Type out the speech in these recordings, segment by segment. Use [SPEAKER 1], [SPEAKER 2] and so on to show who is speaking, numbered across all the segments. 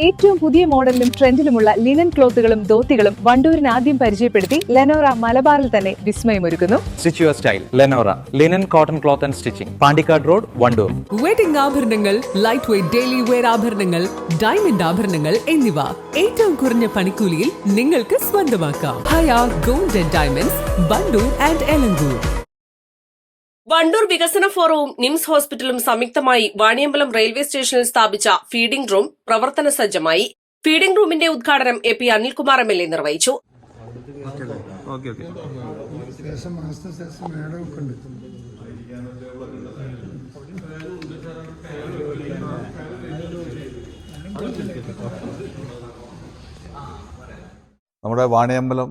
[SPEAKER 1] ഏറ്റവും പുതിയ മോഡലിലും ട്രെൻഡിലുമുള്ള ലിനൻ ക്ലോത്തുകളും ധോത്തികളും വണ്ടൂരിന് ആദ്യം പരിചയപ്പെടുത്തി ലെനോറ മലബാറിൽ തന്നെ വിസ്മയമൊരുക്കുന്നു.
[SPEAKER 2] Stitch your style Lenora linen cotton cloth and stitching, Pandikkad road, Wandoor.
[SPEAKER 3] Wedding ആഭരണങ്ങൾ, ലൈറ്റ് വെയ്റ്റ് ഡെയിലി വെയർ ആഭരണങ്ങൾ, ഡയമണ്ട് ആഭരണങ്ങൾ എന്നിവ ഏറ്റവും കുറഞ്ഞ പണിക്കൂലിയിൽ നിങ്ങൾക്ക് സ്വന്തമാക്കാം. Haya gold and diamonds, Wandoor and Elangur.
[SPEAKER 4] Wandoor വികസന ഫോറവും നിംസ് ഹോസ്പിറ്റലും സംയുക്തമായി വാണിയമ്പലം റെയിൽവേ സ്റ്റേഷനിൽ സ്ഥാപിച്ച ഫീഡിംഗ് റൂം പ്രവർത്തന സജ്ജമായി. ഫീഡിംഗ് റൂമിന്റെ ഉദ്ഘാടനം എ.പി. അനിൽകുമാർ എം.എൽ.എ. നിർവഹിച്ചു.
[SPEAKER 5] നമ്മുടെ വാണിയമ്പലം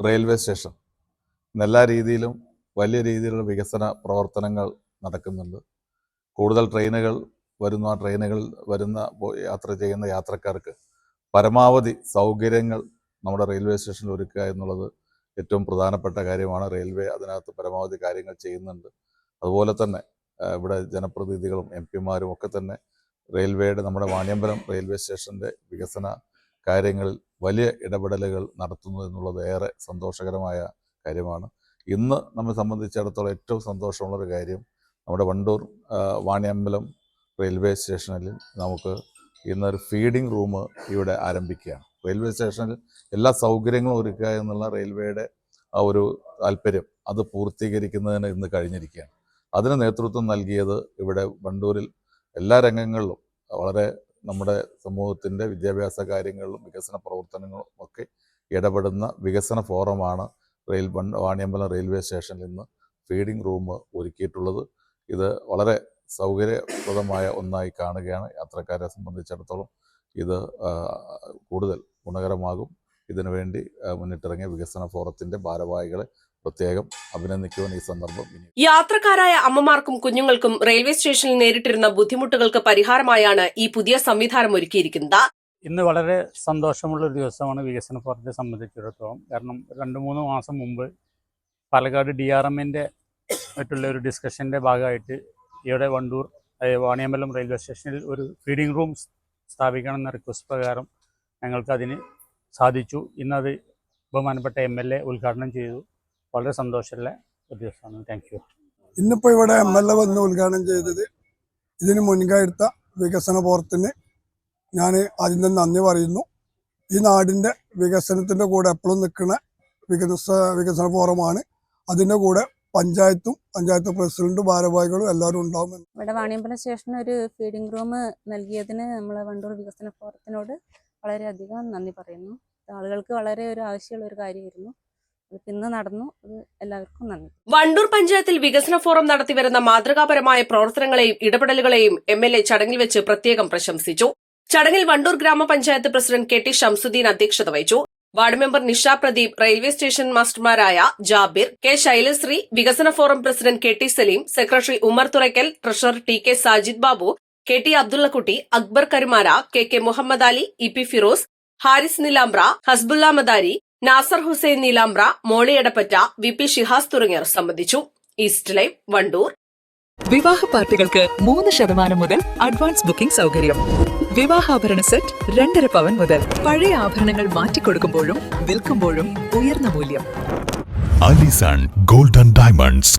[SPEAKER 5] റെയിൽവേ സ്റ്റേഷൻ എല്ലാ രീതിയിലും വലിയ രീതിയിലുള്ള വികസന പ്രവർത്തനങ്ങൾ നടക്കുന്നുണ്ട്. കൂടുതൽ ട്രെയിനുകൾ വരുന്നു. ആ ട്രെയിനുകളിൽ യാത്ര ചെയ്യുന്ന യാത്രക്കാർക്ക് പരമാവധി സൗകര്യങ്ങൾ നമ്മുടെ റെയിൽവേ സ്റ്റേഷനിൽ ഒരുക്കുക എന്നുള്ളത് ഏറ്റവും പ്രധാനപ്പെട്ട കാര്യമാണ്. റെയിൽവേ അതിനകത്ത് പരമാവധി കാര്യങ്ങൾ ചെയ്യുന്നുണ്ട്. അതുപോലെ തന്നെ ഇവിടെ ജനപ്രതിനിധികളും എം.പിമാരും ഒക്കെ തന്നെ റെയിൽവേയുടെ നമ്മുടെ വാണിയമ്പലം റെയിൽവേ സ്റ്റേഷൻ്റെ വികസന കാര്യങ്ങളിൽ വലിയ ഇടപെടലുകൾ നടത്തുന്നു എന്നുള്ളത് ഏറെ സന്തോഷകരമായ കാര്യമാണ്. ഇന്ന് നമ്മെ സംബന്ധിച്ചിടത്തോളം ഏറ്റവും സന്തോഷമുള്ളൊരു കാര്യം, നമ്മുടെ വണ്ടൂർ വാണിയമ്പലം റെയിൽവേ സ്റ്റേഷനിൽ നമുക്ക് ഇന്നൊരു ഫീഡിംഗ് റൂം ഇവിടെ ആരംഭിക്കുകയാണ്. റെയിൽവേ സ്റ്റേഷനിൽ എല്ലാ സൗകര്യങ്ങളും ഒരുക്കുക എന്നുള്ള റെയിൽവേയുടെ ആ ഒരു താല്പര്യം അത് പൂർത്തീകരിക്കുന്നതിന് ഇന്ന് കഴിഞ്ഞിരിക്കുകയാണ്. അതിന് നേതൃത്വം നൽകിയത് ഇവിടെ വണ്ടൂരിൽ എല്ലാ രംഗങ്ങളിലും വളരെ നമ്മുടെ സമൂഹത്തിൻ്റെ വിദ്യാഭ്യാസ കാര്യങ്ങളിലും വികസന പ്രവർത്തനങ്ങളും ഒക്കെ ഇടപെടുന്ന വികസന ഫോറമാണ് വാണിയമ്പലം റെയിൽവേ സ്റ്റേഷനിൽ ഇന്ന് ഫീഡിംഗ് റൂം ഒരുക്കിയിട്ടുള്ളത്. ഇത് വളരെ സൗകര്യപ്രദമായ ഒന്നായി കാണുകയാണ്. യാത്രക്കാരെ സംബന്ധിച്ചിടത്തോളം ഇത് കൂടുതൽ ഗുണകരമാകും. ഇതിനുവേണ്ടി മുന്നിട്ടിറങ്ങിയ വികസന ഫോറത്തിൻ്റെ ഭാരവാഹികളെ പ്രത്യേകം അഭിനന്ദിക്കുവാൻ ഈ സന്ദർഭം.
[SPEAKER 4] യാത്രക്കാരായ അമ്മമാർക്കും കുഞ്ഞുങ്ങൾക്കും റെയിൽവേ സ്റ്റേഷനിൽ നേരിട്ടിരുന്ന ബുദ്ധിമുട്ടുകൾക്ക് പരിഹാരമായാണ് ഈ പുതിയ സംവിധാനം ഒരുക്കിയിരിക്കുന്നത്.
[SPEAKER 6] ഇന്ന് വളരെ സന്തോഷമുള്ള ഒരു ദിവസമാണ് വികസന ഫോറത്തെ സംബന്ധിച്ചിടത്തോളം. കാരണം 2-3 മാസം മുമ്പ് പാലക്കാട് DRMൻ്റെ മറ്റുള്ള ഒരു ഡിസ്കഷൻ്റെ ഭാഗമായിട്ട് ഇവിടെ വണ്ടൂർ വാണിയമ്പലം റെയിൽവേ സ്റ്റേഷനിൽ ഒരു ഫീഡിംഗ് റൂം സ്ഥാപിക്കണമെന്ന റിക്വസ്റ്റ് പ്രകാരം ഞങ്ങൾക്കതിന് സാധിച്ചു. ഇന്നത് ബഹുമാനപ്പെട്ട MLA ഉദ്ഘാടനം ചെയ്തു. വളരെ സന്തോഷമുള്ള ഒരു ദിവസമാണ്. Thank you.
[SPEAKER 7] ഇന്നിപ്പോൾ ഇവിടെ MLA വന്ന് ഉദ്ഘാടനം ചെയ്തത് ഇതിന് മുൻകൈയെടുത്ത വികസന ഫോറത്തിന് ഞാൻ ആദ്യം തന്നെ നന്ദി പറയുന്നു. ഈ നാടിൻ്റെ വികസനത്തിൻ്റെ കൂടെ എപ്പോഴും നിൽക്കുന്ന വികസന ഫോറമാണ്. അതിൻ്റെ കൂടെ പഞ്ചായത്ത് പ്രസിഡന്റ് ഭാരവാഹികളും എല്ലാവരും ഉണ്ടാകും.
[SPEAKER 8] ഇവിടെ വാണിയമ്പലം സ്റ്റേഷന് ഒരു ഫീഡിംഗ് റൂം നൽകിയതിന് നമ്മൾ വണ്ടൂർ വികസന ഫോറത്തിനോട് വളരെയധികം നന്ദി പറയുന്നു. ആളുകൾക്ക് വളരെ ഒരു ആവശ്യമുള്ള ഒരു കാര്യമായിരുന്നു. ഇന്ന് നടന്നു. അത് എല്ലാവർക്കും നന്ദി.
[SPEAKER 4] വണ്ടൂർ പഞ്ചായത്തിൽ വികസന ഫോറം നടത്തിവരുന്ന മാതൃകാപരമായ പ്രവർത്തനങ്ങളെയും ഇടപെടലുകളെയും MLA ചടങ്ങിൽ വെച്ച് പ്രത്യേകം പ്രശംസിച്ചു. ചടങ്ങിൽ വണ്ടൂർ ഗ്രാമപഞ്ചായത്ത് പ്രസിഡന്റ് KT ഷംസുദ്ദീൻ അധ്യക്ഷത വഹിച്ചു. Ward member Nisha Pradeep, railway station മാസ്റ്റർമാരായ ജാബിർ, K ശൈലശ്രീ, വികസന forum president KT Saleem, secretary Umar Thurakkal, treasurer TK Sajid Babu, KT Abdullakutty, Akbar Karumara, KK Muhammad Ali, EP Firoz, Haris Nilambra, Hasbulla Madari, Nasar Hussain Neelambra, Molly Edappatta, VP Shihas തുടങ്ങിയവർ സംബന്ധിച്ചു. East live, Wandoor.
[SPEAKER 3] വിവാഹ പാർട്ടികൾക്ക് 3% മുതൽ അഡ്വാൻസ് ബുക്കിംഗ് സൗകര്യം. വിവാഹാഭരണ സെറ്റ് 2.5 പവൻ മുതൽ. പഴയ ആഭരണങ്ങൾ മാറ്റിക്കൊടുക്കുമ്പോഴും വിൽക്കുമ്പോഴും ഉയർന്ന മൂല്യം.
[SPEAKER 9] Allison gold and diamonds.